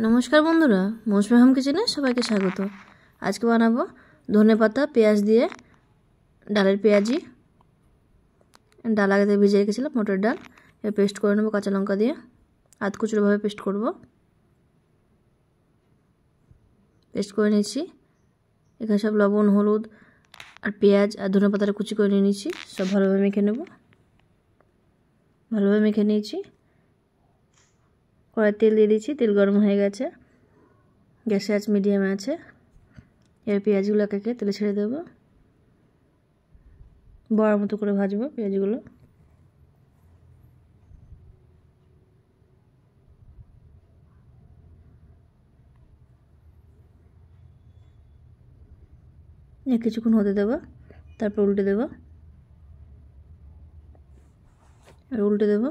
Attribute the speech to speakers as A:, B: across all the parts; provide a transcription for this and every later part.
A: नमस्कार बंधुरा मौसुमी होम किचेने सबाइके स्वागत। आज के बानाबो धनेपाता पेঁয়াজ दिए डालेर पेঁয়াজি। डाल आगे भिजे रेखेছিলাম मटर डाल এর पेस्ट করে নেব কাঁচা লঙ্কা দিয়ে আধ কুচড়ো ভাবে পেস্ট করব। পেস্ট করে নিয়েছি। এখানে সব লবণ হলুদ আর পেঁয়াজ আর ধনেপাতাটা কুচি করে নিয়েছি। সব ভালোভাবে মেখে নেব। ভালোভাবে মেখে নিয়েছি। কড়াই তেল দিয়ে দিয়েছি। তেল গরম হয়ে গেছে। গ্যাসের আঁচ মিডিয়ামে আছে। এর পেঁয়াজগুলো একে তেলে ছেড়ে দেব। বড়ার মতো করে ভাজবো পেঁয়াজগুলো। কিছুক্ষণ হতে দেব। তারপর উল্টে দেব আর উল্টে দেব।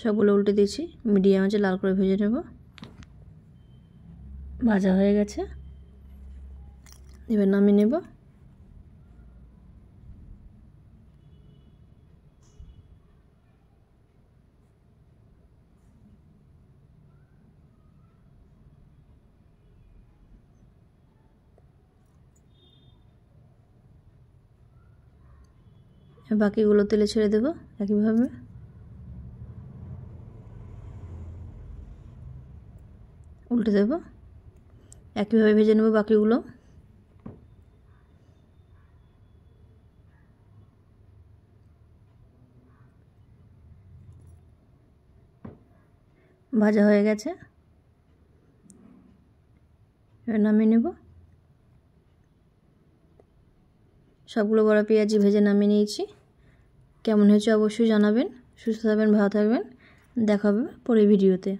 A: সবগুলো উল্টে দিয়েছি। মিডিয়াম আঁচে লাল করে ভেজে নেব। ভাজা হয়ে গেছে। এবার নামিয়ে নেব। বাকিগুলো তেলে ছেড়ে দেব একইভাবে। উল্টে দেব। একইভাবে ভেজে নেব বাকিগুলো। ভাজা হয়ে গেছে। এবার নামিয়ে নেব। সবগুলো বড়া পেঁয়াজি ভেজে নামিয়ে নিয়েছি। কেমন হয়েছে অবশ্যই জানাবেন। সুস্থ থাকবেন, ভালো থাকবেন। দেখা হবে পরের ভিডিওতে।